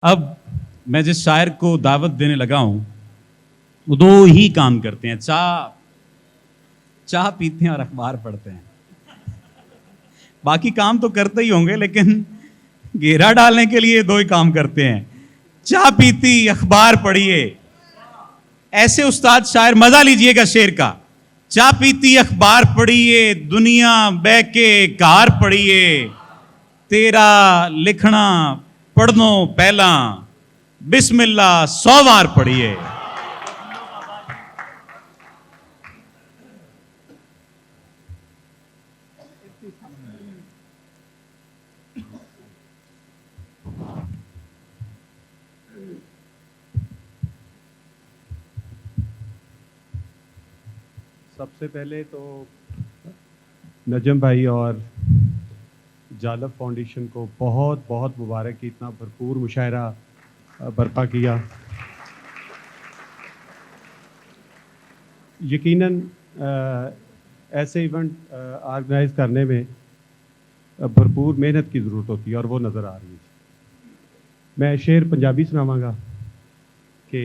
अब मैं जिस शायर को दावत देने लगा हूं वो दो ही काम करते हैं, चाह पीते हैं और अखबार पढ़ते हैं। बाकी काम तो करते ही होंगे, लेकिन घेरा डालने के लिए दो ही काम करते हैं, चाह पीती अखबार पढ़िए। ऐसे उस्ताद शायर, मजा लीजिएगा शेर का। चाह पीती अखबार पढ़िए, दुनिया बह के कार पढ़िए, तेरा लिखना पढ़नो पहला बिस्मिल्लाह 100 बार पढ़िए। सबसे पहले तो नजम भाई और जालब फाउंडेशन को बहुत बहुत मुबारक कि इतना भरपूर मुशायरा बर्पा किया। यकीनन ऐसे इवेंट ऑर्गेनाइज करने में भरपूर मेहनत की ज़रूरत होती है और वो नज़र आ रही है। मैं शेर पंजाबी सुनावांगा कि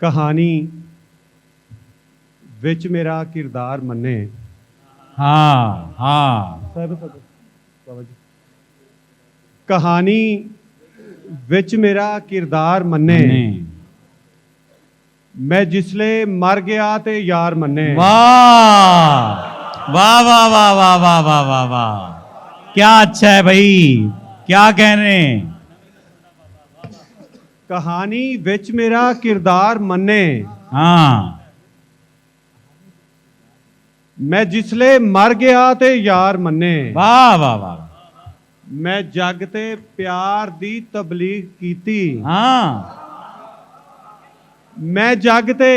कहानी विच मेरा किरदार मन्ने। हाँ हाँ, कहानी विच मेरा किरदार मन्ने, मैं जिसले मर गया ते यार मन्ने। वाह वाह वाह वाह वाह वाह वाह वाह वाह, क्या अच्छा है भाई, क्या कहने। कहानी विच मेरा किरदार मन्ने, हाँ, मैं जिसले मर गया ते यार मन्ने। वाह वाह वाह, मैं जग ते प्यार दी तबलीग कीती। हाँ, मैं जग ते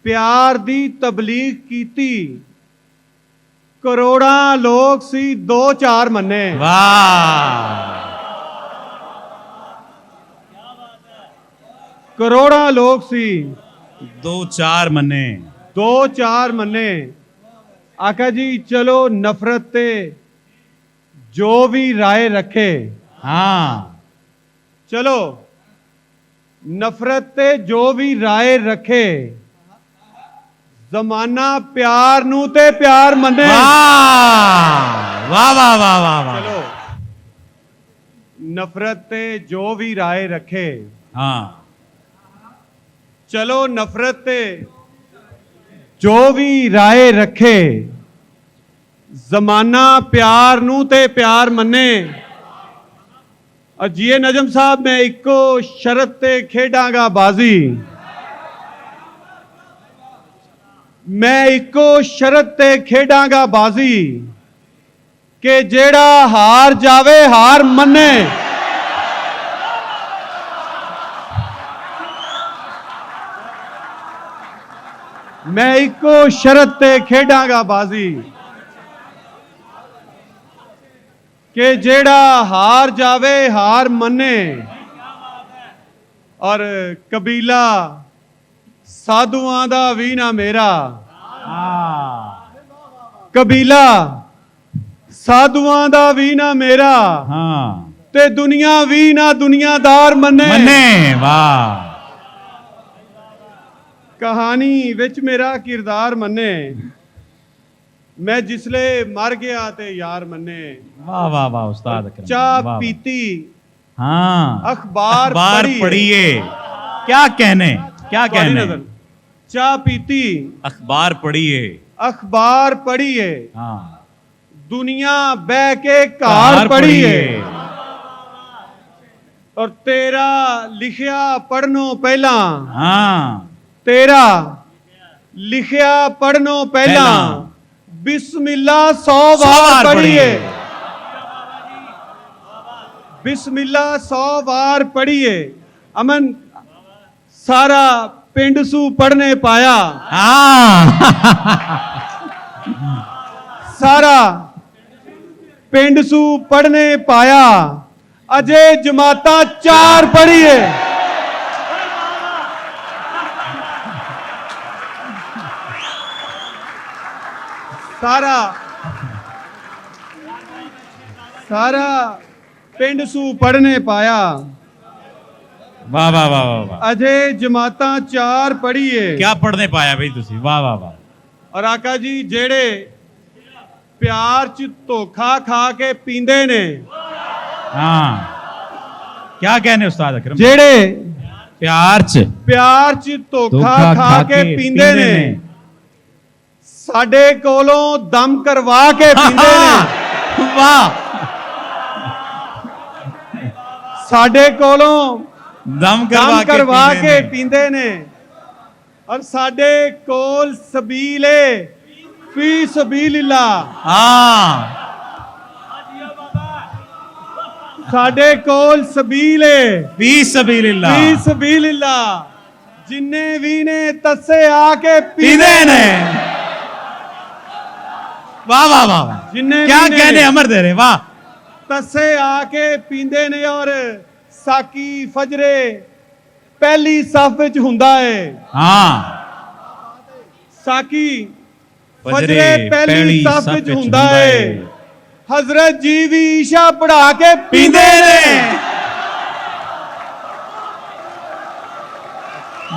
प्यार दी तबलीग कीती, करोड़ा लोग सी 2-4 मन्ने। वाह, करोड़ा लोग सी 2-4 मन्ने। 2-4 मन्ने। आका जी चलो नफरत ते जो भी राय रखे। हाँ, चलो नफरत ते जो भी राय रखे, जमाना प्यार नू ते प्यार मन्ने। वाह वाह वाह वाह वाह वाह, चलो नफरत ते जो भी राय रखे, हाँ, चलो नफरत ते जो भी राय रखे, जमाना प्यार नू ते प्यार मन्ने। अजीए नजम साहब, मैं इको शरत ते खेडांगा बाजी, मैं इको शरत ते खेडांगा बाजी, के जेड़ा हार जावे हार मन्ने। मैं इको शरत ते खेडांगा बाजी, के जेड़ा हार जावे हार मन्ने। और कबीला साधुआं दा भी ना मेरा, हाँ, कबीला साधुआं दा भी ना मेरा, हाँ, ते दुनिया भी ना दुनियादार मन्ने। मन्ने। वाह, कहानी विच मेरा किरदार मन्ने, मैं जिसले मर गया ते यार मन्ने। वाह वाह वाह उस्ताद अकरम, चाह वाह, पीती हाँ, अखबार पढ़िए। क्या कहने, क्या कहने। चाह पीती अखबार पढ़िए, अखबार पढ़िए, हाँ, दुनिया बह के कार पढ़िए, और तेरा लिखिया पढ़नो पहला, हाँ, तेरा लिखिया पढ़नो पहला बिस्मिल्लाह 100 बार पढ़िए। बिस्मिल्लाह 100 बार पढ़िए। अमन सारा पिंड सू पढ़ने पाया, हाँ, सारा पिंड सू पढ़ने पाया, अजय जमाता 4 पढ़िए। सारा ਪਿੰਡ ਸੂ ਪੜ੍ਹਨੇ ਪਾਇਆ, वाह वाह वाह वाह वाह, ਅਜੇ ਜਮਾਤਾਂ 4 ਪੜ੍ਹੀਏ। क्या पढ़ने पाया भाई तुसी, वाह वाह वाह। ਔਰ ਆਕਾ ਜੀ ਜਿਹੜੇ ਪਿਆਰ ਚ ਧੋਖਾ ਖਾ ਕੇ ਪੀਂਦੇ ਨੇ, हाँ क्या कहने उस्ताद अकरम, ਜਿਹੜੇ प्यार च ਪਿਆਰ ਚ ਧੋਖਾ ਖਾ ਕੇ ਪੀਂਦੇ ਨੇ, ਸਾਡੇ ਕੋਲੋਂ ਦਮ ਕਰਵਾ ਕੇ ਪੀਂਦੇ ਨੇ, वाह, ਸਾਡੇ ਕੋਲੋਂ दम ਦਮ ਕਰਵਾ पींदे ਕੇ ने। ਪੀਂਦੇ ਨੇ। ਔਰ ਸਾਡੇ ਕੋਲ ਸਬੀਲੇ ਫੀ ਸਬੀਲਿल्लाह, हाँ ਸਾਡੇ ਕੋਲ ਸਬੀਲੇ फी सबीलिल्लाह, ਫੀ ਸਬੀਲਿल्लाह, ਜਿੰਨੇ ਵੀ ਨੇ ਤੱਸੇ ਆ ਕੇ पींदे ਪੀਂਦੇ ने। ਨੇ। वाह वाह वाह वाह, जिन्ने क्या भी ने- कहने अमर दे रहे, वाह ਤੱਸੇ ਆ ਕੇ ਪੀਂਦੇ ਨੇ। ਔਰ ਸਾਕੀ ਫਜਰੇ ਪਹਿਲੀ ਸਫ ਵਿੱਚ ਹੁੰਦਾ ਏ, हाँ ਸਾਕੀ फजरे ਫਜਰੇ ਪਹਿਲੀ पहली ਸਫ सफ ਵਿੱਚ विच ਹੁੰਦਾ हुंदा ਏ। है। ਹਜ਼ਰਤ ਜੀ ਵੀ ਈਸ਼ਾ ਪੜਾ ਕੇ पींदे ਪੀਂਦੇ ने। ਨੇ।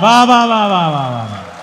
वाह वाह वाह वाह वाह वाह वाह।